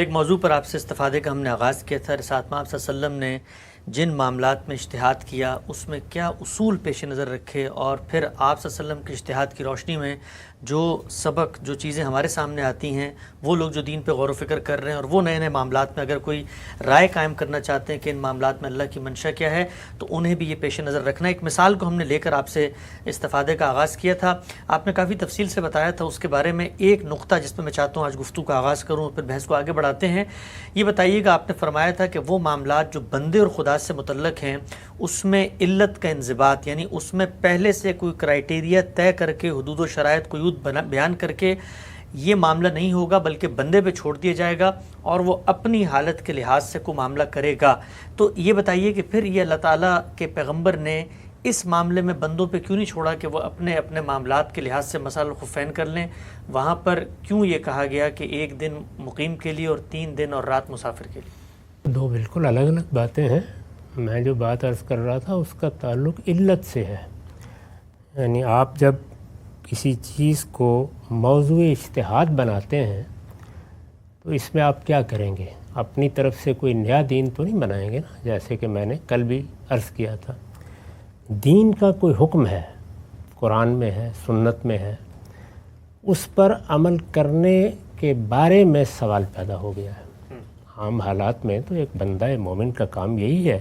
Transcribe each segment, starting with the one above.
ایک موضوع پر آپ سے استفادے کا ہم نے آغاز کیا تھا۔ رسالت مآب صلی اللہ علیہ وسلم نے جن معاملات میں اجتہاد کیا اس میں کیا اصول پیش نظر رکھے، اور پھر آپ صلی اللہ علیہ وسلم کے اجتہاد کی روشنی میں جو سبق، جو چیزیں ہمارے سامنے آتی ہیں، وہ لوگ جو دین پہ غور و فکر کر رہے ہیں اور وہ نئے نئے معاملات میں اگر کوئی رائے قائم کرنا چاہتے ہیں کہ ان معاملات میں اللہ کی منشا کیا ہے، تو انہیں بھی یہ پیش نظر رکھنا ہے۔ ایک مثال کو ہم نے لے کر آپ سے استفادے کا آغاز کیا تھا، آپ نے کافی تفصیل سے بتایا تھا اس کے بارے میں۔ ایک نقطہ جس پہ میں چاہتا ہوں آج گفتگو کا آغاز کروں، پھر بحث کو آگے بڑھاتے ہیں۔ یہ بتائیے گا، آپ نے فرمایا تھا کہ وہ معاملات جو بندے اور خدا سے متعلق ہیں اس میں علت کا انضباط، یعنی اس میں پہلے سے کوئی کرائیٹیریا طے کر کے، حدود و شرائط قیود بیان کر کے یہ معاملہ نہیں ہوگا، بلکہ بندے پہ چھوڑ دیا جائے گا اور وہ اپنی حالت کے لحاظ سے کوئی معاملہ کرے گا۔ تو یہ بتائیے کہ پھر یہ اللہ تعالیٰ کے پیغمبر نے اس معاملے میں بندوں پہ کیوں نہیں چھوڑا کہ وہ اپنے اپنے معاملات کے لحاظ سے مسائل الخفین کر لیں؟ وہاں پر کیوں یہ کہا گیا کہ ایک دن مقیم کے لیے اور 3 دن اور رات مسافر کے لیے؟ دو بالکل الگ الگ باتیں ہیں۔ میں جو بات عرض کر رہا تھا اس کا تعلق علت سے ہے، یعنی آپ جب کسی چیز کو موضوع اجتہاد بناتے ہیں تو اس میں آپ کیا کریں گے؟ اپنی طرف سے کوئی نیا دین تو نہیں بنائیں گے نا، جیسے کہ میں نے کل بھی عرض کیا تھا۔ دین کا کوئی حکم ہے، قرآن میں ہے، سنت میں ہے، اس پر عمل کرنے کے بارے میں سوال پیدا ہو گیا ہے۔ عام حالات میں تو ایک بندہ مومن کا کام یہی ہے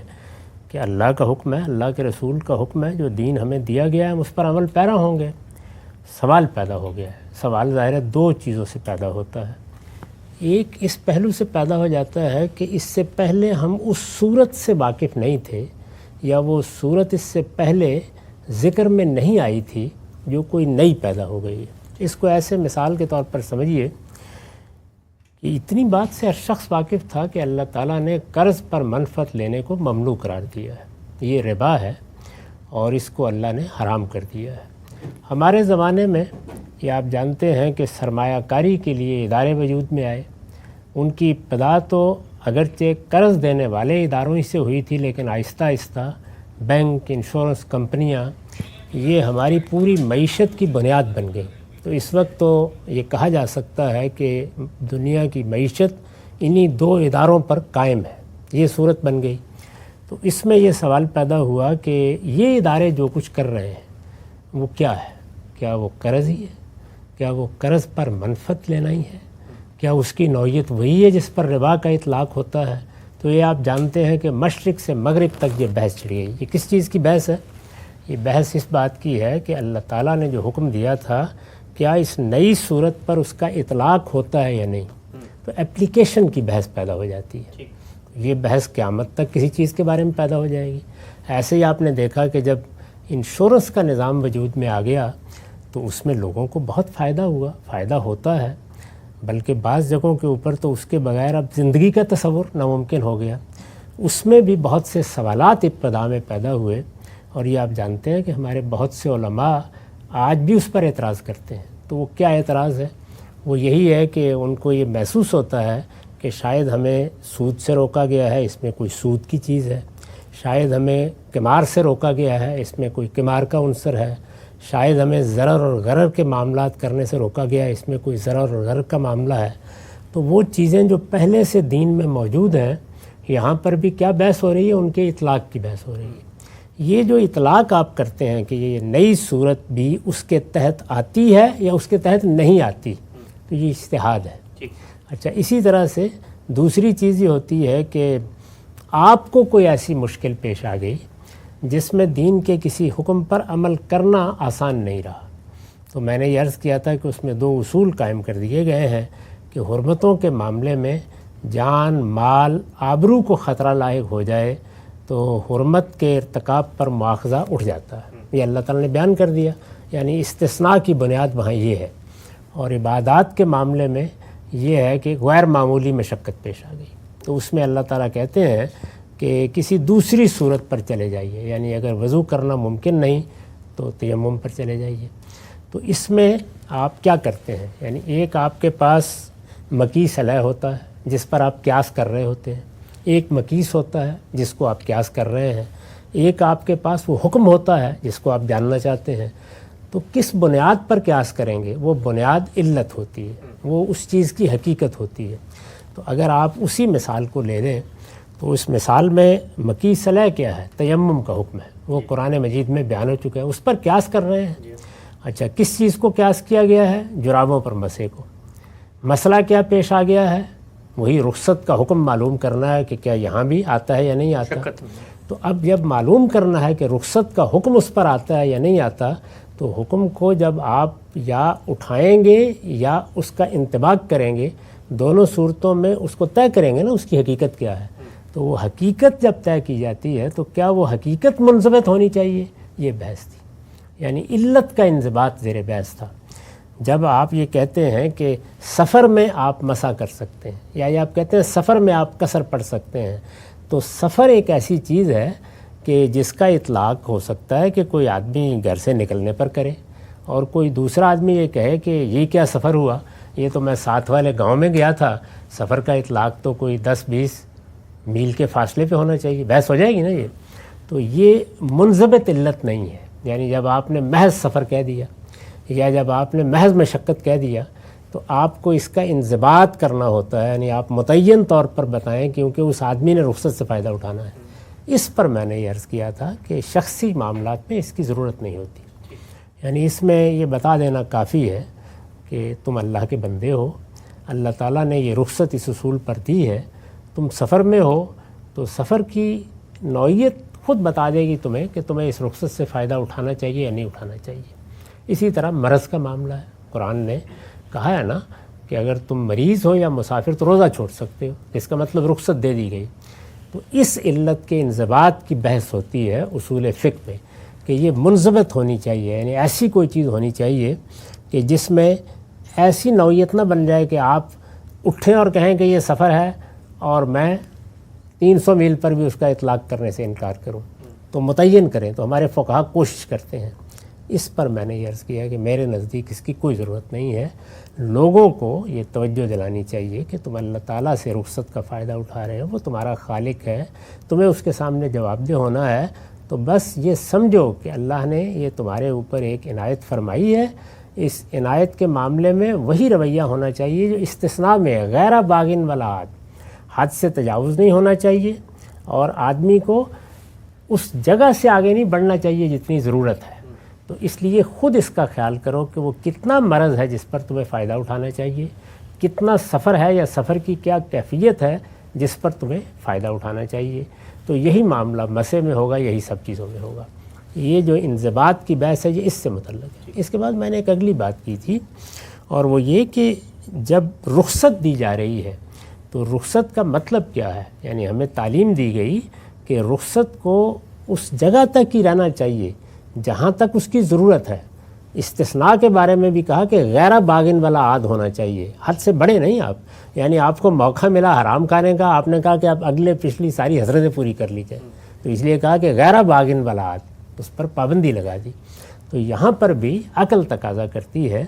کہ اللہ کا حکم ہے، اللہ کے رسول کا حکم ہے، جو دین ہمیں دیا گیا ہے ہم اس پر عمل پیرا ہوں گے۔ سوال پیدا ہو گیا ہے۔ سوال ظاہر ہے 2 چیزوں سے پیدا ہوتا ہے۔ ایک اس پہلو سے پیدا ہو جاتا ہے کہ اس سے پہلے ہم اس صورت سے واقف نہیں تھے، یا وہ صورت اس سے پہلے ذکر میں نہیں آئی تھی جو کوئی نئی پیدا ہو گئی ہے۔ اس کو ایسے مثال کے طور پر سمجھیے کہ اتنی بات سے ہر شخص واقف تھا کہ اللہ تعالیٰ نے قرض پر منفعت لینے کو ممنوع قرار دیا ہے، یہ ربا ہے اور اس کو اللہ نے حرام کر دیا ہے۔ ہمارے زمانے میں یہ آپ جانتے ہیں کہ سرمایہ کاری کے لیے ادارے وجود میں آئے۔ ان کی ابتدا تو اگرچہ قرض دینے والے اداروں ہی سے ہوئی تھی، لیکن آہستہ آہستہ بینک، انشورنس کمپنیاں یہ ہماری پوری معیشت کی بنیاد بن گئی۔ تو اس وقت تو یہ کہا جا سکتا ہے کہ دنیا کی معیشت انہی 2 اداروں پر قائم ہے، یہ صورت بن گئی۔ تو اس میں یہ سوال پیدا ہوا کہ یہ ادارے جو کچھ کر رہے ہیں وہ کیا ہے؟ کیا وہ قرض ہی ہے؟ کیا وہ قرض پر منفعت لینا ہی ہے؟ کیا اس کی نوعیت وہی ہے جس پر ربا کا اطلاق ہوتا ہے؟ تو یہ آپ جانتے ہیں کہ مشرق سے مغرب تک یہ بحث چھڑ گئی۔ یہ کس چیز کی بحث ہے؟ یہ بحث اس بات کی ہے کہ اللہ تعالیٰ نے جو حکم دیا تھا کیا اس نئی صورت پر اس کا اطلاق ہوتا ہے یا نہیں؟ تو اپلیکیشن کی بحث پیدا ہو جاتی ہے۔ یہ بحث قیامت تک کسی چیز کے بارے میں پیدا ہو جائے گی۔ ایسے ہی آپ نے دیکھا کہ جب انشورنس کا نظام وجود میں آ گیا تو اس میں لوگوں کو بہت فائدہ ہوا، فائدہ ہوتا ہے، بلکہ بعض جگہوں کے اوپر تو اس کے بغیر اب زندگی کا تصور ناممکن ہو گیا۔ اس میں بھی بہت سے سوالات ابتدا میں پیدا ہوئے، اور یہ آپ جانتے ہیں کہ ہمارے بہت سے علماء آج بھی اس پر اعتراض کرتے ہیں۔ تو وہ کیا اعتراض ہے؟ وہ یہی ہے کہ ان کو یہ محسوس ہوتا ہے کہ شاید ہمیں سود سے روکا گیا ہے، اس میں کوئی سود کی چیز ہے، شاید ہمیں قمار سے روکا گیا ہے، اس میں کوئی قمار کا عنصر ہے، شاید ہمیں ضرر اور غرر کے معاملات کرنے سے روکا گیا ہے، اس میں کوئی ضرر اور غرر کا معاملہ ہے۔ تو وہ چیزیں جو پہلے سے دین میں موجود ہیں، یہاں پر بھی کیا بحث ہو رہی ہے؟ ان کے اطلاق کی بحث ہو رہی ہے۔ یہ جو اطلاق آپ کرتے ہیں کہ یہ نئی صورت بھی اس کے تحت آتی ہے یا اس کے تحت نہیں آتی، تو یہ اجتہاد ہے۔ اچھا، اسی طرح سے دوسری چیز یہ ہوتی ہے کہ آپ کو کوئی ایسی مشکل پیش آ گئی جس میں دین کے کسی حکم پر عمل کرنا آسان نہیں رہا، تو میں نے یہ عرض کیا تھا کہ اس میں 2 اصول قائم کر دیے گئے ہیں کہ حرمتوں کے معاملے میں جان، مال، آبرو کو خطرہ لاحق ہو جائے تو حرمت کے ارتکاب پر مواخذہ اٹھ جاتا ہے۔ یہ اللہ تعالیٰ نے بیان کر دیا، یعنی استثناء کی بنیاد وہاں یہ ہے۔ اور عبادات کے معاملے میں یہ ہے کہ غیر معمولی مشقت پیش آ گئی، تو اس میں اللہ تعالیٰ کہتے ہیں کہ کسی دوسری صورت پر چلے جائیے، یعنی اگر وضو کرنا ممکن نہیں تو تیمم پر چلے جائیے۔ تو اس میں آپ کیا کرتے ہیں؟ یعنی ایک آپ کے پاس مقیس علیہ ہوتا ہے جس پر آپ قیاس کر رہے ہوتے ہیں، ایک مقیس ہوتا ہے جس کو آپ قیاس کر رہے ہیں، ایک آپ کے پاس وہ حکم ہوتا ہے جس کو آپ جاننا چاہتے ہیں۔ تو کس بنیاد پر قیاس کریں گے؟ وہ بنیاد علت ہوتی ہے، وہ اس چیز کی حقیقت ہوتی ہے۔ تو تو اگر آپ اسی مثال کو لے لیں تو اس مثال میں مکی صلاح کیا ہے؟ تیمم کا حکم ہے، وہ قرآن مجید میں بیان ہو چکا ہے، اس پر قیاس کر رہے ہیں۔ اچھا، کس چیز کو قیاس کیا گیا ہے؟ جرابوں پر مسے کو۔ مسئلہ کیا پیش آ گیا ہے؟ وہی رخصت کا حکم معلوم کرنا ہے کہ کیا یہاں بھی آتا ہے یا نہیں آتا۔ تو اب جب معلوم کرنا ہے کہ رخصت کا حکم اس پر آتا ہے یا نہیں آتا، تو حکم کو جب آپ یا اٹھائیں گے یا اس کا انطباق کریں گے، دونوں صورتوں میں اس کو طے کریں گے نا، اس کی حقیقت کیا ہے۔ تو وہ حقیقت جب طے کی جاتی ہے تو کیا وہ حقیقت منضبط ہونی چاہیے، یہ بحث تھی، یعنی علت کا انضباط زیر بحث تھا۔ جب آپ یہ کہتے ہیں کہ سفر میں آپ مسا کر سکتے ہیں، یا یہ آپ کہتے ہیں سفر میں آپ قصر پڑھ سکتے ہیں، تو سفر ایک ایسی چیز ہے کہ جس کا اطلاق ہو سکتا ہے کہ کوئی آدمی گھر سے نکلنے پر کرے، اور کوئی دوسرا آدمی یہ کہے کہ یہ کیا سفر ہوا، یہ تو میں ساتھ والے گاؤں میں گیا تھا۔ سفر کا اطلاق تو کوئی 10-20 میل کے فاصلے پہ ہونا چاہیے، بحث ہو جائے گی نا یہ۔ تو یہ منضبط علت نہیں ہے، یعنی جب آپ نے محض سفر کہہ دیا یا جب آپ نے محض مشقت کہہ دیا تو آپ کو اس کا انضباط کرنا ہوتا ہے، یعنی آپ متعین طور پر بتائیں، کیونکہ اس آدمی نے رخصت سے فائدہ اٹھانا ہے۔ اس پر میں نے یہ عرض کیا تھا کہ شخصی معاملات میں اس کی ضرورت نہیں ہوتی، یعنی اس میں یہ بتا دینا کافی ہے کہ تم اللہ کے بندے ہو، اللہ تعالیٰ نے یہ رخصت اس اصول پر دی ہے، تم سفر میں ہو تو سفر کی نوعیت خود بتا دے گی تمہیں کہ تمہیں اس رخصت سے فائدہ اٹھانا چاہیے یا نہیں اٹھانا چاہیے۔ اسی طرح مرض کا معاملہ ہے، قرآن نے کہا ہے نا کہ اگر تم مریض ہو یا مسافر تو روزہ چھوڑ سکتے ہو، اس کا مطلب رخصت دے دی گئی۔ تو اس علت کے انضباط کی بحث ہوتی ہے اصول فقہ میں کہ یہ منضبط ہونی چاہیے، یعنی ایسی کوئی چیز ہونی چاہیے کہ جس میں ایسی نوعیت نہ بن جائے کہ آپ اٹھیں اور کہیں کہ یہ سفر ہے اور میں 300 میل پر بھی اس کا اطلاق کرنے سے انکار کروں، تو متعین کریں۔ تو ہمارے فقہا کوشش کرتے ہیں۔ اس پر میں نے یہ عرض کیا کہ میرے نزدیک اس کی کوئی ضرورت نہیں ہے۔ لوگوں کو یہ توجہ دلانی چاہیے کہ تم اللہ تعالیٰ سے رخصت کا فائدہ اٹھا رہے ہو، وہ تمہارا خالق ہے، تمہیں اس کے سامنے جواب دہ ہونا ہے۔ تو بس یہ سمجھو کہ اللہ نے یہ تمہارے اوپر ایک عنایت فرمائی ہے، اس عنایت کے معاملے میں وہی رویہ ہونا چاہیے جو استثناء میں ہے، غیر باغن ولا عاد، حد سے تجاوز نہیں ہونا چاہیے، اور آدمی کو اس جگہ سے آگے نہیں بڑھنا چاہیے جتنی ضرورت ہے۔ تو اس لیے خود اس کا خیال کرو کہ وہ کتنا مرض ہے جس پر تمہیں فائدہ اٹھانا چاہیے، کتنا سفر ہے یا سفر کی کیا کیفیت ہے جس پر تمہیں فائدہ اٹھانا چاہیے۔ تو یہی معاملہ مسے میں ہوگا، یہی سب چیزوں میں ہوگا۔ یہ جو انضباط کی بحث ہے یہ اس سے متعلق ہے۔ اس کے بعد میں نے ایک اگلی بات کی تھی، اور وہ یہ کہ جب رخصت دی جا رہی ہے تو رخصت کا مطلب کیا ہے، یعنی ہمیں تعلیم دی گئی کہ رخصت کو اس جگہ تک ہی رہنا چاہیے جہاں تک اس کی ضرورت ہے۔ استثناء کے بارے میں بھی کہا کہ غیر باغن والا عاد ہونا چاہیے، حد سے بڑے نہیں آپ، یعنی آپ کو موقع ملا حرام کھانے کا، آپ نے کہا کہ آپ اگلے پچھلی ساری حسرتیں پوری کر لی جائیں، تو اس لیے کہا کہ غیر باغن والا عاد، اس پر پابندی لگا دی۔ تو یہاں پر بھی عقل تقاضا کرتی ہے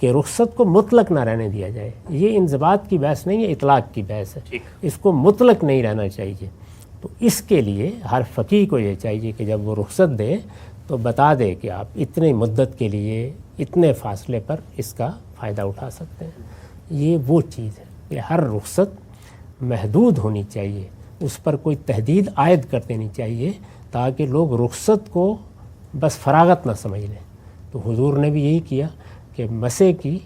کہ رخصت کو مطلق نہ رہنے دیا جائے۔ یہ انضباط کی بحث نہیں ہے، اطلاق کی بحث ہے، اس کو مطلق نہیں رہنا چاہیے۔ تو اس کے لیے ہر فقیہ کو یہ چاہیے کہ جب وہ رخصت دے تو بتا دے کہ آپ اتنی مدت کے لیے اتنے فاصلے پر اس کا فائدہ اٹھا سکتے ہیں۔ یہ وہ چیز ہے کہ ہر رخصت محدود ہونی چاہیے، اس پر کوئی تحدید عائد کر دینی چاہیے تاکہ لوگ رخصت کو بس فراغت نہ سمجھ لیں۔ تو حضور نے بھی یہی کیا کہ مسے کی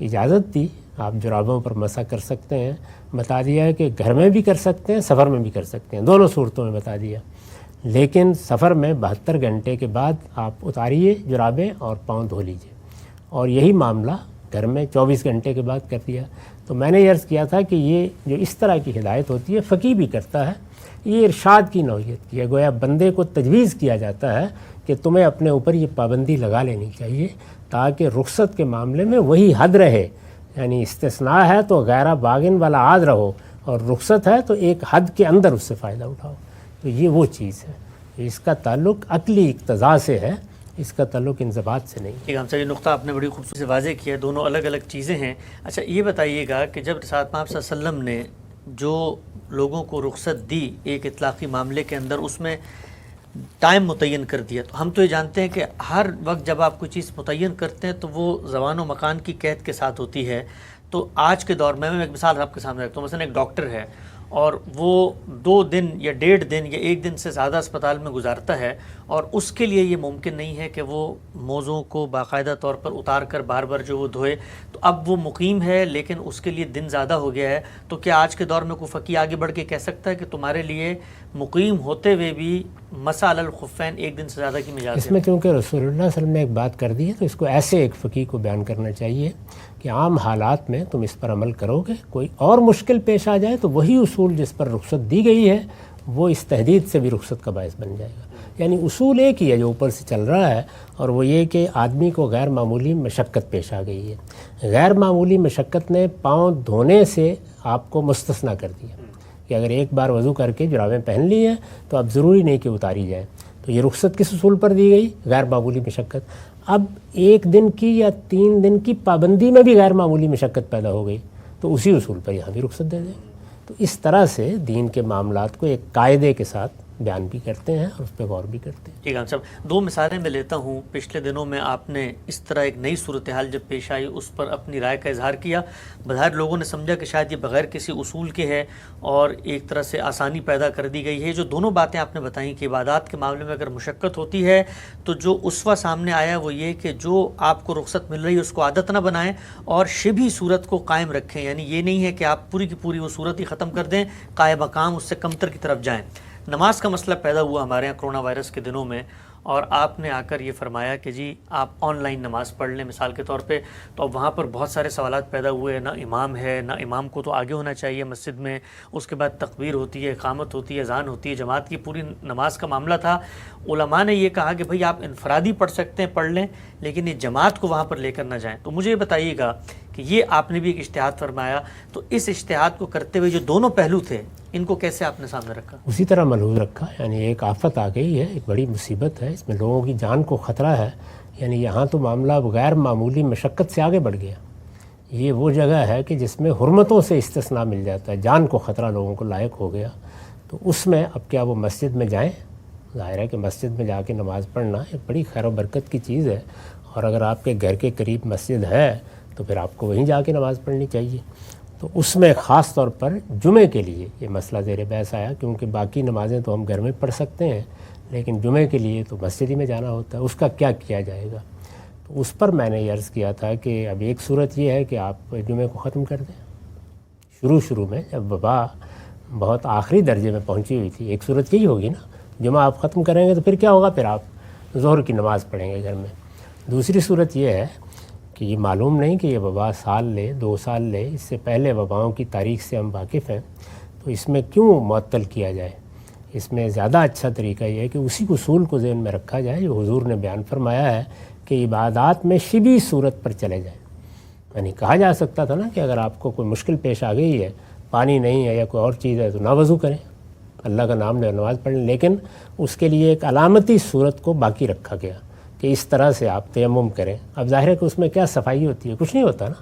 اجازت دی، آپ جرابوں پر مسا کر سکتے ہیں، بتا دیا ہے کہ گھر میں بھی کر سکتے ہیں، سفر میں بھی کر سکتے ہیں، دونوں صورتوں میں بتا دیا۔ لیکن سفر میں 72 گھنٹے کے بعد آپ اتاریے جرابیں اور پاؤں دھو لیجیے، اور یہی معاملہ گھر میں 24 گھنٹے کے بعد کر دیا۔ تو میں نے یہ عرض کیا تھا کہ یہ جو اس طرح کی ہدایت ہوتی ہے فقیہ بھی کرتا ہے، یہ ارشاد کی نوعیت کی ہے، گویا بندے کو تجویز کیا جاتا ہے کہ تمہیں اپنے اوپر یہ پابندی لگا لینی چاہیے تاکہ رخصت کے معاملے میں وہی حد رہے، یعنی استثناء ہے تو غیر باغن والا عاد رہو، اور رخصت ہے تو ایک حد کے اندر اس سے فائدہ اٹھاؤ۔ تو یہ وہ چیز ہے، اس کا تعلق عقلی اقتضاء سے ہے، اس کا تعلق انضباط سے نہیں۔ ٹھیک ہے، ہم سے یہ نقطہ آپ نے بڑی خوبصورتی سے واضح کیا، دونوں الگ الگ چیزیں ہیں۔ اچھا یہ بتائیے گا کہ جب رسالت پاک صلی اللہ علیہ وسلم نے جو لوگوں کو رخصت دی ایک اطلاقی معاملے کے اندر، اس میں ٹائم متعین کر دیا، تو ہم تو یہ جانتے ہیں کہ ہر وقت جب آپ کوئی چیز متعین کرتے ہیں تو وہ زمان و مکان کی قید کے ساتھ ہوتی ہے، تو آج کے دور میں ایک مثال آپ کے سامنے رکھتا ہوں، مثلا ایک ڈاکٹر ہے اور وہ 2 دن یا 1.5 دن یا 1 دن سے زیادہ اسپتال میں گزارتا ہے، اور اس کے لیے یہ ممکن نہیں ہے کہ وہ موزوں کو باقاعدہ طور پر اتار کر بار بار جو وہ دھوئے، تو اب وہ مقیم ہے لیکن اس کے لیے دن زیادہ ہو گیا ہے، تو کیا آج کے دور میں کوئی فقیہ آگے بڑھ کے کہہ سکتا ہے کہ تمہارے لیے مقیم ہوتے ہوئے بھی مسح علی الخفین 1 دن سے زیادہ کی مجاز اس ہے؟ میں چونکہ رسول اللہ صلی اللہ علیہ وسلم نے ایک بات کر دی ہے تو اس کو ایسے ایک فقیہ کو بیان کرنا چاہیے کہ عام حالات میں تم اس پر عمل کرو گے، کوئی اور مشکل پیش آ جائے تو وہی اصول جس پر رخصت دی گئی ہے وہ اس تحدید سے بھی رخصت کا باعث بن جائے گا۔ یعنی اصول ایک ہی ہے جو اوپر سے چل رہا ہے، اور وہ یہ کہ آدمی کو غیر معمولی مشقت پیش آ گئی ہے۔ غیر معمولی مشقت نے پاؤں دھونے سے آپ کو مستثنیٰ کر دیا کہ اگر ایک بار وضو کر کے جرابیں پہن لی ہیں تو اب ضروری نہیں کہ اتاری جائیں، تو یہ رخصت کس اصول پر دی گئی؟ غیر معمولی مشقت۔ اب 1 دن کی یا 3 دن کی پابندی میں بھی غیر معمولی مشقت پیدا ہو گئی تو اسی اصول پر یہاں بھی رخصت دے دیں۔ تو اس طرح سے دین کے معاملات کو ایک قاعدے کے ساتھ بیان بھی کرتے ہیں اور اس پہ غور بھی کرتے ہیں۔ ٹھیک ہے صاحب، 2 مثالیں میں لیتا ہوں۔ پچھلے دنوں میں آپ نے اس طرح ایک نئی صورتحال جب پیش آئی اس پر اپنی رائے کا اظہار کیا، بظاہر لوگوں نے سمجھا کہ شاید یہ بغیر کسی اصول کے ہے اور ایک طرح سے آسانی پیدا کر دی گئی ہے۔ جو دونوں باتیں آپ نے بتائیں کہ عبادات کے معاملے میں اگر مشقت ہوتی ہے تو جو اسوہ سامنے آیا وہ یہ کہ جو آپ کو رخصت مل رہی ہے اس کو عادت نہ بنائیں اور شبہ صورت کو قائم رکھیں، یعنی یہ نہیں ہے کہ آپ پوری کی پوری وہ صورت ہی ختم کر دیں، قائم مقام اس سے کمتر کی طرف جائیں۔ نماز کا مسئلہ پیدا ہوا ہمارے یہاں کرونا وائرس کے دنوں میں، اور آپ نے آ کر یہ فرمایا کہ جی آپ آن لائن نماز پڑھ لیں مثال کے طور پہ، تو اب وہاں پر بہت سارے سوالات پیدا ہوئے، نہ امام ہے، نہ امام کو تو آگے ہونا چاہیے مسجد میں، اس کے بعد تکبیر ہوتی ہے، اقامت ہوتی ہے، اذان ہوتی ہے، جماعت کی پوری نماز کا معاملہ تھا۔ علماء نے یہ کہا کہ بھئی آپ انفرادی پڑھ سکتے ہیں، پڑھ لیں، لیکن یہ جماعت کو وہاں پر لے کر نہ جائیں۔ تو مجھے یہ بتائیے گا کہ یہ آپ نے بھی ایک اجتہاد فرمایا، تو اس اجتہاد کو کرتے ہوئے جو دونوں پہلو تھے ان کو کیسے آپ نے سامنے رکھا؟ اسی طرح ملحوظ رکھا، یعنی ایک آفت آ گئی ہے، ایک بڑی مصیبت ہے، اس میں لوگوں کی جان کو خطرہ ہے، یعنی یہاں تو معاملہ غیر معمولی مشقت سے آگے بڑھ گیا۔ یہ وہ جگہ ہے کہ جس میں حرمتوں سے استثناء مل جاتا ہے، جان کو خطرہ لوگوں کو لاحق ہو گیا، تو اس میں اب کیا وہ مسجد میں جائیں؟ ظاہر ہے کہ مسجد میں جا کے نماز پڑھنا ایک بڑی خیر و برکت کی چیز ہے، اور اگر آپ کے گھر کے قریب مسجد ہے تو پھر آپ کو وہیں جا کے نماز پڑھنی چاہیے۔ تو اس میں خاص طور پر جمعے کے لیے یہ مسئلہ زیر بحث آیا، کیونکہ باقی نمازیں تو ہم گھر میں پڑھ سکتے ہیں لیکن جمعے کے لیے تو مسجد ہی میں جانا ہوتا ہے، اس کا کیا کیا جائے گا؟ تو اس پر میں نے یہ عرض کیا تھا کہ اب ایک صورت یہ ہے کہ آپ جمعے کو ختم کر دیں۔ شروع میں جب وبا بہت آخری درجے میں پہنچی ہوئی تھی، ایک صورت یہی ہوگی نا، جمعہ آپ ختم کریں گے تو پھر کیا ہوگا؟ پھر آپ ظہر کی نماز پڑھیں گے گھر میں۔ دوسری صورت یہ ہے کہ یہ معلوم نہیں کہ یہ وبا سال لے 2 سال لے، اس سے پہلے وباؤں کی تاریخ سے ہم واقف ہیں، تو اس میں کیوں معطل کیا جائے؟ اس میں زیادہ اچھا طریقہ یہ ہے کہ اسی اصول کو ذہن میں رکھا جائے جو حضور نے بیان فرمایا ہے کہ عبادات میں شبہ صورت پر چلے جائیں۔ یعنی کہا جا سکتا تھا نا کہ اگر آپ کو کوئی مشکل پیش آ گئی ہے، پانی نہیں ہے یا کوئی اور چیز ہے، تو نہ وضو کریں، اللہ کا نام لے نماز پڑھ لیں، لیکن اس کے لیے ایک علامتی صورت کو باقی رکھا گیا کہ اس طرح سے آپ تیمم کریں۔ اب ظاہر ہے کہ اس میں کیا صفائی ہوتی ہے؟ کچھ نہیں ہوتا نا،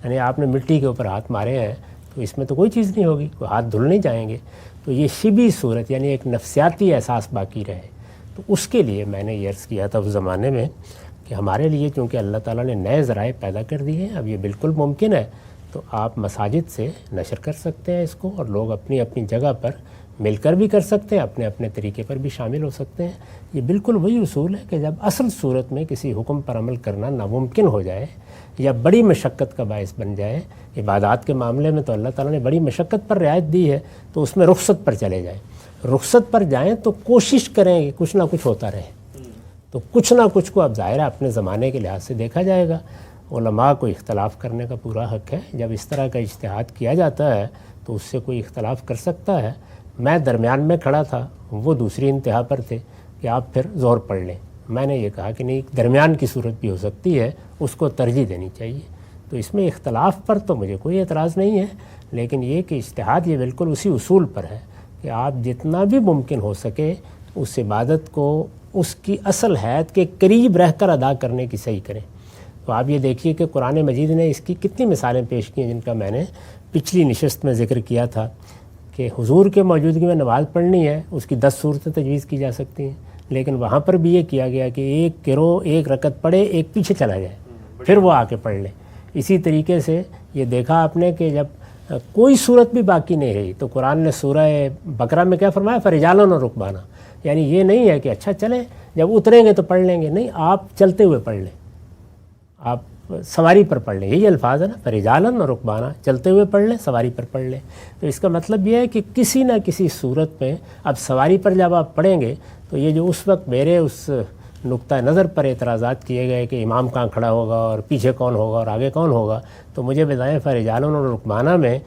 یعنی آپ نے مٹی کے اوپر ہاتھ مارے ہیں تو اس میں تو کوئی چیز نہیں ہوگی، کوئی ہاتھ دھل نہیں جائیں گے، تو یہ شبہ صورت یعنی ایک نفسیاتی احساس باقی رہے۔ تو اس کے لیے میں نے یہ عرض کیا تھا اس زمانے میں کہ ہمارے لیے چونکہ اللہ تعالیٰ نے نئے ذرائع پیدا کر دیے ہیں، اب یہ بالکل ممکن ہے، تو آپ مساجد سے نشر کر سکتے ہیں اس کو، اور لوگ اپنی اپنی جگہ پر مل کر بھی کر سکتے ہیں، اپنے اپنے طریقے پر بھی شامل ہو سکتے ہیں۔ یہ بالکل وہی اصول ہے کہ جب اصل صورت میں کسی حکم پر عمل کرنا ناممکن ہو جائے یا بڑی مشقت کا باعث بن جائے، عبادات کے معاملے میں تو اللہ تعالیٰ نے بڑی مشقت پر رعایت دی ہے، تو اس میں رخصت پر چلے جائیں۔ رخصت پر جائیں تو کوشش کریں کہ کچھ نہ کچھ ہوتا رہے، تو کچھ نہ کچھ کو اب ظاہر ہے اپنے زمانے کے لحاظ سے دیکھا جائے گا۔ علماء کو اختلاف کرنے کا پورا حق ہے، جب اس طرح کا اجتہاد کیا جاتا ہے تو اس سے کوئی اختلاف کر سکتا ہے۔ میں درمیان میں کھڑا تھا، وہ دوسری انتہا پر تھے کہ آپ پھر زور پڑھ لیں، میں نے یہ کہا کہ نہیں، درمیان کی صورت بھی ہو سکتی ہے، اس کو ترجیح دینی چاہیے۔ تو اس میں اختلاف پر تو مجھے کوئی اعتراض نہیں ہے، لیکن یہ کہ اجتہاد یہ بالکل اسی اصول پر ہے کہ آپ جتنا بھی ممکن ہو سکے اس عبادت کو اس کی اصل حیت کے قریب رہ کر ادا کرنے کی صحیح کریں۔ تو آپ یہ دیکھیے کہ قرآن مجید نے اس کی کتنی مثالیں پیش کی ہیں، جن کا میں نے پچھلی نشست میں ذکر کیا تھا کہ حضور کے موجودگی میں نماز پڑھنی ہے، اس کی 10 صورتیں تجویز کی جا سکتی ہیں، لیکن وہاں پر بھی یہ کیا گیا کہ ایک رکعت پڑھے، ایک پیچھے چلا جائے، پھر وہ آ کے پڑھ لیں۔ اسی طریقے سے یہ دیکھا آپ نے کہ جب کوئی صورت بھی باقی نہیں رہی تو قرآن نے سورہ بقرہ میں کیا فرمایا؟ فرجالن و رکبانا، یعنی یہ نہیں ہے کہ اچھا چلیں جب اتریں گے تو پڑھ لیں گے، نہیں، آپ چلتے ہوئے پڑھ لیں، آپ سواری پر پڑھ لیں، یہی الفاظ ہے نا، فرجالن و رکبانا، چلتے ہوئے پڑھ لیں، سواری پر پڑھ لیں۔ تو اس کا مطلب یہ ہے کہ کسی نہ کسی صورت میں اب سواری پر جب آپ پڑھیں گے تو یہ جو اس وقت میرے اس نقطہ نظر پر اعتراضات کیے گئے کہ امام کہاں کھڑا ہوگا اور پیچھے کون ہوگا اور آگے کون ہوگا، تو مجھے بتائیں فرجالن اور رکبانا میں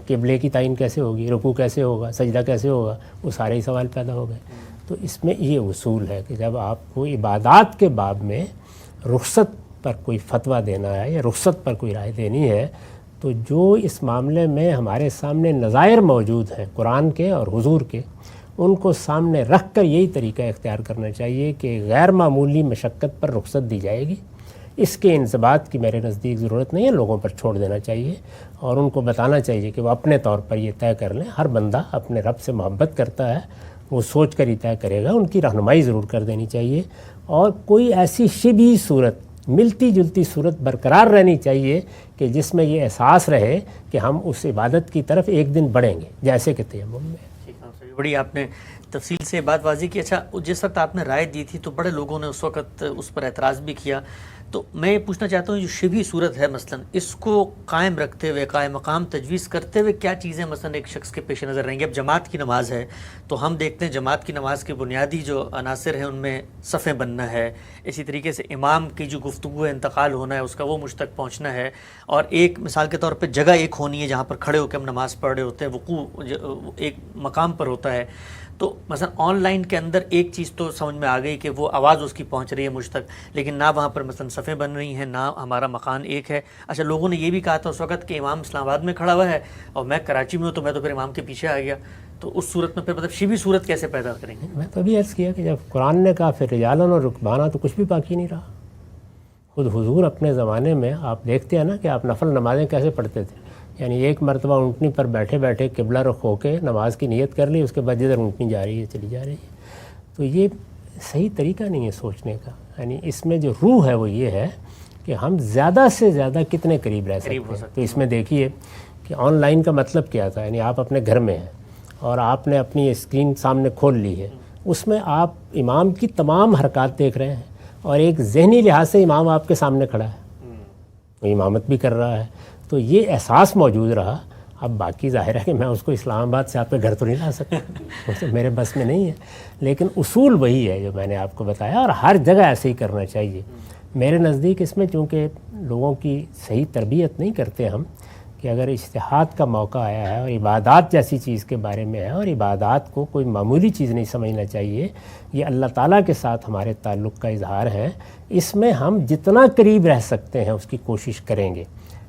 قبلے کی تعین کیسے ہوگی، رکوع کیسے ہوگا، سجدہ کیسے ہوگا، وہ سارے ہی سوال پیدا ہو گئے۔ تو اس میں یہ اصول ہے کہ جب آپ کو عبادات کے باب میں رخصت پر کوئی فتویٰ دینا ہے یا رخصت پر کوئی رائے دینی ہے تو جو اس معاملے میں ہمارے سامنے نظائر موجود ہیں قرآن کے اور حضور کے، ان کو سامنے رکھ کر یہی طریقہ اختیار کرنا چاہیے کہ غیر معمولی مشقت پر رخصت دی جائے گی، اس کے انضباط کی میرے نزدیک ضرورت نہیں ہے، لوگوں پر چھوڑ دینا چاہیے اور ان کو بتانا چاہیے کہ وہ اپنے طور پر یہ طے کر لیں۔ ہر بندہ اپنے رب سے محبت کرتا ہے، وہ سوچ کر ہی طے کرے گا، ان کی رہنمائی ضرور کر دینی چاہیے، اور کوئی ایسی شبیہ صورت، ملتی جلتی صورت برقرار رہنی چاہیے کہ جس میں یہ احساس رہے کہ ہم اس عبادت کی طرف ایک دن بڑھیں گے، جیسے کہ تیمم میں۔ بڑی آپ نے تفصیل سے بات واضح کی۔ اچھا، جس وقت آپ نے رائے دی تھی تو بڑے لوگوں نے اس وقت اس پر اعتراض بھی کیا، تو میں یہ پوچھنا چاہتا ہوں جو شبھی صورت ہے مثلا اس کو قائم رکھتے ہوئے، قائم مقام تجویز کرتے ہوئے کیا چیزیں مثلا ایک شخص کے پیش نظر رہیں گی؟ اب جماعت کی نماز ہے تو ہم دیکھتے ہیں جماعت کی نماز کے بنیادی جو عناصر ہیں ان میں صفیں بننا ہے، اسی طریقے سے امام کی جو گفتگو ہے، انتقال ہونا ہے، اس کا وہ مجھ تک پہنچنا ہے، اور ایک مثال کے طور پہ جگہ ایک ہونی ہے جہاں پر کھڑے ہو کے ہم نماز پڑھ رہے ہوتے ہیں، وقوع ایک مقام پر ہوتا ہے۔ تو مثلا آن لائن کے اندر ایک چیز تو سمجھ میں آ گئی کہ وہ آواز اس کی پہنچ رہی ہے مجھ تک، لیکن نہ وہاں پر مثلا صفیں بن رہی ہیں، نہ ہمارا مکان ایک ہے۔ اچھا، لوگوں نے یہ بھی کہا تھا اس وقت کہ امام اسلام آباد میں کھڑا ہوا ہے اور میں کراچی میں ہوں، تو میں تو پھر امام کے پیچھے آ گیا، تو اس صورت میں پھر مطلب شبھی صورت کیسے پیدا کریں گے؟ میں تو ابھی عرض کیا کہ جب قرآن نے کہا پھر رجالن اور رکبانا تو کچھ بھی باقی نہیں رہا۔ خود حضور اپنے زمانے میں آپ دیکھتے ہیں نا کہ آپ نفل نمازیں کیسے پڑھتے تھے، یعنی ایک مرتبہ اونٹنی پر بیٹھے بیٹھے قبلہ رخ ہو کے نماز کی نیت کر لی، اس کے بعد جدھر اونٹنی جا رہی ہے چلی جا رہی ہے۔ تو یہ صحیح طریقہ نہیں ہے سوچنے کا، یعنی اس میں جو روح ہے وہ یہ ہے کہ ہم زیادہ سے زیادہ کتنے قریب رہ سکتے ہیں۔ تو اس میں دیکھیے کہ آن لائن کا مطلب کیا تھا، یعنی آپ اپنے گھر میں ہیں اور آپ نے اپنی اسکرین سامنے کھول لی ہے، اس میں آپ امام کی تمام حرکات دیکھ رہے ہیں اور ایک ذہنی لحاظ سے امام آپ کے سامنے کھڑا ہے، وہ امامت بھی کر رہا ہے، تو یہ احساس موجود رہا۔ اب باقی ظاہر ہے کہ میں اس کو اسلام آباد سے آپ کے گھر تو نہیں لا سکتا، وہ تو میرے بس میں نہیں ہے، لیکن اصول وہی ہے جو میں نے آپ کو بتایا، اور ہر جگہ ایسے ہی کرنا چاہیے۔ میرے نزدیک اس میں چونکہ لوگوں کی صحیح تربیت نہیں کرتے ہم، کہ اگر اجتہاد کا موقع آیا ہے اور عبادات جیسی چیز کے بارے میں ہے، اور عبادات کو کوئی معمولی چیز نہیں سمجھنا چاہیے، یہ اللہ تعالیٰ کے ساتھ ہمارے تعلق کا اظہار ہے، اس میں ہم جتنا قریب رہ سکتے ہیں اس کی کوشش کریں گے۔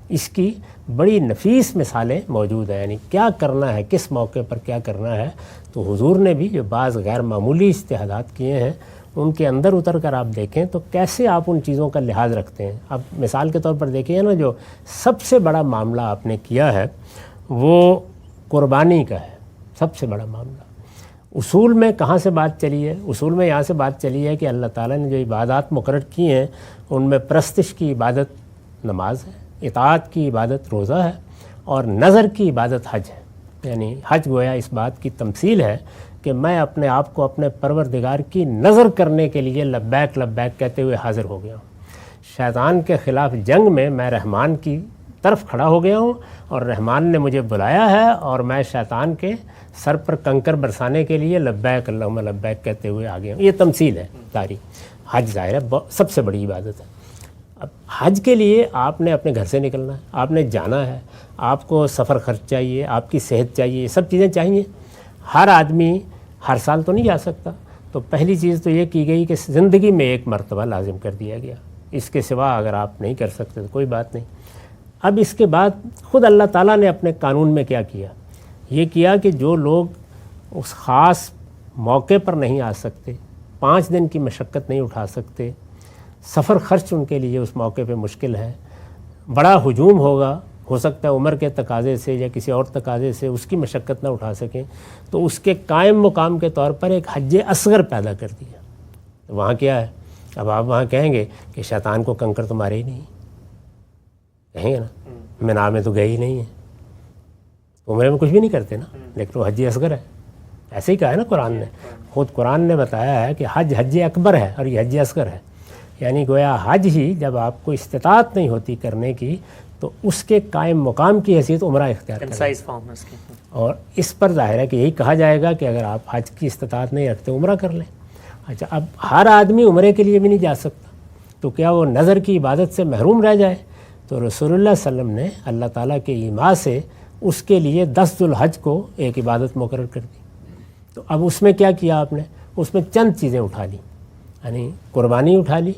اس کی بڑی نفیس مثالیں موجود ہیں، یعنی کیا کرنا ہے، کس موقع پر کیا کرنا ہے۔ تو حضور نے بھی جو بعض غیر معمولی اجتہادات کیے ہیں ان کے اندر اتر کر آپ دیکھیں تو کیسے آپ ان چیزوں کا لحاظ رکھتے ہیں۔ اب مثال کے طور پر دیکھیے نا، جو سب سے بڑا معاملہ آپ نے کیا ہے وہ قربانی کا ہے، سب سے بڑا معاملہ۔ اصول میں کہاں سے بات چلی ہے؟ اصول میں یہاں سے بات چلی ہے کہ اللہ تعالیٰ نے جو عبادات مقرر کی ہیں ان میں پرستش کی عبادت نماز ہے، اطاعت کی عبادت روزہ ہے، اور نظر کی عبادت حج ہے۔ یعنی حج گویا اس بات کی تمثیل ہے کہ میں اپنے آپ کو اپنے پروردگار کی نظر کرنے کے لیے لبیک لبیک کہتے ہوئے حاضر ہو گیا ہوں۔ شیطان کے خلاف جنگ میں میں رحمان کی طرف کھڑا ہو گیا ہوں اور رحمان نے مجھے بلایا ہے، اور میں شیطان کے سر پر کنکر برسانے کے لیے لبیک اللہم لبیک کہتے ہوئے آ گیا ہوں۔ یہ تمثیل ہے ساری۔ حج ظاہر ہے سب سے بڑی عبادت ہے۔ اب حج کے لیے آپ نے اپنے گھر سے نکلنا ہے، آپ نے جانا ہے، آپ کو سفر خرچ چاہیے، آپ کی صحت چاہیے، یہ سب چیزیں چاہیے۔ ہر آدمی ہر سال تو نہیں جا سکتا، تو پہلی چیز تو یہ کی گئی کہ زندگی میں ایک مرتبہ لازم کر دیا گیا، اس کے سوا اگر آپ نہیں کر سکتے تو کوئی بات نہیں۔ اب اس کے بعد خود اللہ تعالیٰ نے اپنے قانون میں کیا کیا، یہ کیا کہ جو لوگ اس خاص موقع پر نہیں آ سکتے، 5 دن کی مشقت نہیں اٹھا سکتے، سفر خرچ ان کے لیے اس موقع پہ مشکل ہے، بڑا ہجوم ہوگا، ہو سکتا ہے عمر کے تقاضے سے یا کسی اور تقاضے سے اس کی مشقت نہ اٹھا سکیں، تو اس کے قائم مقام کے طور پر ایک حج اصغر پیدا کر دیا۔ وہاں کیا ہے؟ اب آپ وہاں کہیں گے کہ شیطان کو کنکر تو مارے ہی نہیں، کہیں گے نا مینا میں تو گئے ہی نہیں ہیں، عمرے میں کچھ بھی نہیں کرتے نا، لیکن وہ حج اصغر ہے، ایسے ہی کہا ہے نا قرآن نے، خود قرآن نے بتایا ہے کہ حج اکبر ہے اور یہ حج اصغر ہے، یعنی گویا حج ہی جب آپ کو استطاعت نہیں ہوتی کرنے کی تو اس کے قائم مقام کی حیثیت عمرہ اختیار کریں، اور اس پر ظاہر ہے کہ یہی کہا جائے گا کہ اگر آپ حج کی استطاعت نہیں رکھتے عمرہ کر لیں۔ اچھا، اب ہر آدمی عمرے کے لیے بھی نہیں جا سکتا، تو کیا وہ نظر کی عبادت سے محروم رہ جائے؟ تو رسول اللہ صلی اللہ علیہ وسلم نے اللہ تعالیٰ کے ایما سے اس کے لیے 10 ذو الحج کو ایک عبادت مقرر کر دی۔ تو اب اس میں کیا کیا آپ نے؟ اس میں چند چیزیں اٹھا لی، یعنی قربانی اٹھا لی،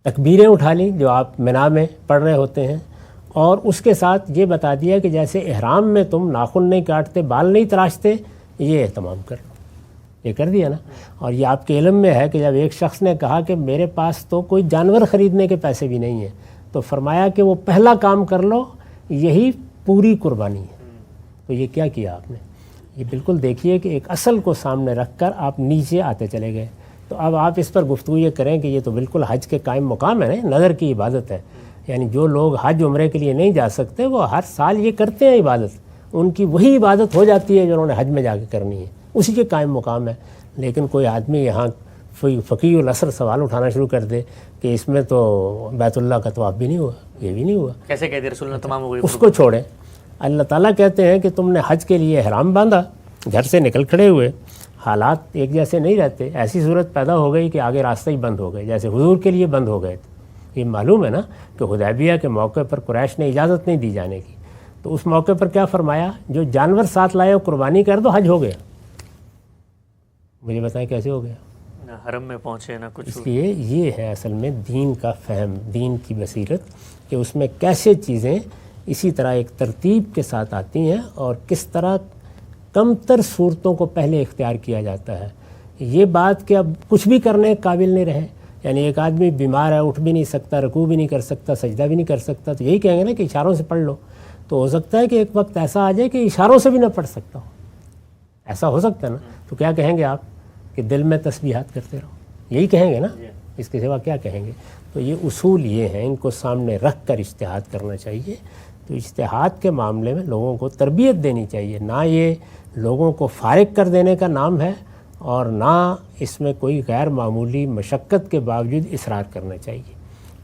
تکبیریں اٹھا لیں جو آپ مینا میں پڑھ رہے ہوتے ہیں، اور اس کے ساتھ یہ بتا دیا کہ جیسے احرام میں تم ناخن نہیں کاٹتے، بال نہیں تراشتے، یہ اہتمام کر لو، یہ کر دیا نا۔ اور یہ آپ کے علم میں ہے کہ جب ایک شخص نے کہا کہ میرے پاس تو کوئی جانور خریدنے کے پیسے بھی نہیں ہیں، تو فرمایا کہ وہ پہلا کام کر لو، یہی پوری قربانی ہے۔ تو یہ کیا کیا آپ نے؟ یہ بالکل دیکھیے کہ ایک اصل کو سامنے رکھ کر آپ نیچے آتے چلے گئے۔ تو اب آپ اس پر گفتگو یہ کریں کہ یہ تو بالکل حج کے قائم مقام ہے نا، نظر کی عبادت ہے، یعنی جو لوگ حج عمرے کے لیے نہیں جا سکتے وہ ہر سال یہ کرتے ہیں عبادت، ان کی وہی عبادت ہو جاتی ہے جو انہوں نے حج میں جا کے کرنی ہے، اسی کے قائم مقام ہے۔ لیکن کوئی آدمی یہاں فقیہ العصر سوال اٹھانا شروع کر دے کہ اس میں تو بیت اللہ کا طواف بھی نہیں ہوا، یہ بھی نہیں ہوا، کیسے کہتے رسول اللہ تمام ہو گئی؟ اس کو چھوڑیں۔ اللہ تعالیٰ کہتے ہیں کہ تم نے حج کے لیے احرام باندھا، گھر سے نکل کھڑے ہوئے، حالات ایک جیسے نہیں رہتے، ایسی صورت پیدا ہو گئی کہ آگے راستہ ہی بند ہو گئے، جیسے حضور کے لیے بند ہو گئے تھے۔ یہ معلوم ہے نا کہ حدیبیہ کے موقع پر قریش نے اجازت نہیں دی جانے کی، تو اس موقع پر کیا فرمایا؟ جو جانور ساتھ لائے ہو قربانی کر دو، حج ہو گیا۔ مجھے بتائیں کیسے ہو گیا؟ نہ حرم میں پہنچے نہ کچھ۔ اس لیے یہ ہے اصل میں دین کا فہم، دین کی بصیرت، کہ اس میں کیسے چیزیں اسی طرح ایک ترتیب کے ساتھ آتی ہیں اور کس طرح کم تر صورتوں کو پہلے اختیار کیا جاتا ہے۔ یہ بات کہ اب کچھ بھی کرنے کے قابل نہیں رہے، یعنی ایک آدمی بیمار ہے، اٹھ بھی نہیں سکتا، رکوع بھی نہیں کر سکتا، سجدہ بھی نہیں کر سکتا، تو یہی کہیں گے نا کہ اشاروں سے پڑھ لو، تو ہو سکتا ہے کہ ایک وقت ایسا آ جائے کہ اشاروں سے بھی نہ پڑھ سکتا ہو، ایسا ہو سکتا ہے نا، تو کیا کہیں گے آپ کہ دل میں تسبیحات کرتے رہو، یہی کہیں گے نا، اس کے سوا کیا کہیں گے؟ تو یہ اصول یہ ہیں، ان کو سامنے رکھ کر اجتہاد کرنا چاہیے۔ تو اجتہاد کے معاملے میں لوگوں کو تربیت دینی چاہیے، نہ یہ لوگوں کو فارغ کر دینے کا نام ہے، اور نہ اس میں کوئی غیر معمولی مشقت کے باوجود اصرار کرنا چاہیے۔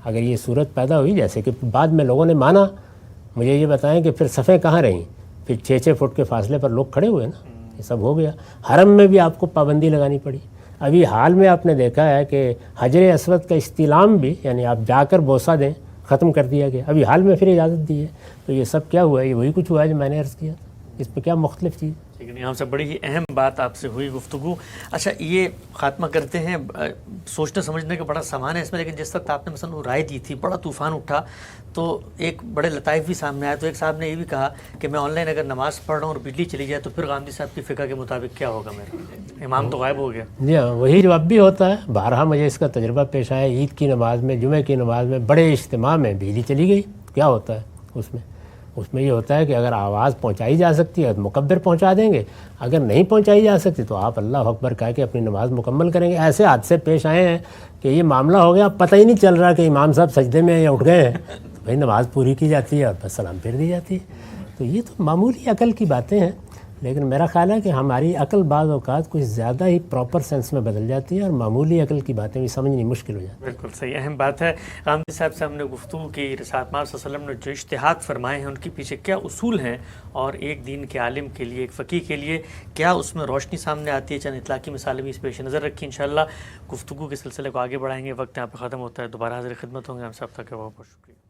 اگر یہ صورت پیدا ہوئی جیسے کہ بعد میں لوگوں نے مانا، مجھے یہ بتائیں کہ پھر صفیں کہاں رہیں؟ پھر 6-6 فٹ کے فاصلے پر لوگ کھڑے ہوئے نا، یہ سب ہو گیا۔ حرم میں بھی آپ کو پابندی لگانی پڑی۔ ابھی حال میں آپ نے دیکھا ہے کہ حجر اسود کا استلام بھی، یعنی آپ جا کر بوسہ دیں، ختم کر دیا گیا، ابھی حال میں پھر اجازت دی ہے۔ تو یہ سب کیا ہوا ہے؟ یہ وہی کچھ ہوا ہے جو میں نے عرض کیا، اس پہ کیا مختلف چیز؟ لیکن یہاں سے بڑی ہی اہم بات آپ سے ہوئی گفتگو۔ اچھا، یہ خاتمہ کرتے ہیں، سوچنے سمجھنے کا بڑا سامان ہے اس میں، لیکن جس وقت آپ نے مثلا وہ رائے دی تھی، بڑا طوفان اٹھا، تو ایک بڑے لطائف بھی سامنے آیا۔ تو ایک صاحب نے یہ بھی کہا کہ میں آن لائن اگر نماز پڑھ رہا ہوں اور بجلی چلی جائے تو پھر غامدی صاحب کی فقہ کے مطابق کیا ہوگا؟ میرا امام تو غائب ہو گیا۔ جی ہاں، وہی جواب بھی ہوتا ہے۔ بارہا مجھے اس کا تجربہ پیش آیا، عید کی نماز میں، جمعہ کی نماز میں، بڑے اجتماع میں بجلی چلی گئی، کیا ہوتا ہے اس میں یہ ہوتا ہے کہ اگر آواز پہنچائی جا سکتی ہے تو مکبر پہنچا دیں گے، اگر نہیں پہنچائی جا سکتی تو آپ اللہ اکبر کہہ کے اپنی نماز مکمل کریں گے۔ ایسے حادثے پیش آئے ہیں کہ یہ معاملہ ہو گیا، پتہ ہی نہیں چل رہا کہ امام صاحب سجدے میں یا اٹھ گئے ہیں، تو بھائی نماز پوری کی جاتی ہے اور بس سلام پھیر دی جاتی ہے۔ تو یہ تو معمولی عقل کی باتیں ہیں، لیکن میرا خیال ہے کہ ہماری عقل بعض اوقات کچھ زیادہ ہی پراپر سینس میں بدل جاتی ہے اور معمولی عقل کی باتیں بھی سمجھنی مشکل ہو جاتی ہے۔ بالکل صحیح، اہم بات ہے۔ غامدی صاحب سے ہم نے گفتگو کی، رسالت مآب صلی اللہ علیہ وسلم نے جو اجتہاد فرمائے ہیں ان کے پیچھے کیا اصول ہیں، اور ایک دین کے عالم کے لیے، ایک فقیہ کے لیے کیا اس میں روشنی سامنے آتی ہے، چند اطلاقی مثالیں بھی اس پیش نظر رکھی۔ انشاءاللہ گفتگو کے سلسلے کو آگے بڑھائیں گے۔ وقت یہاں پہ ختم ہوتا ہے، دوبارہ حاضر خدمت ہوں گے۔ ہم سب تک کا بہت بہت شکریہ۔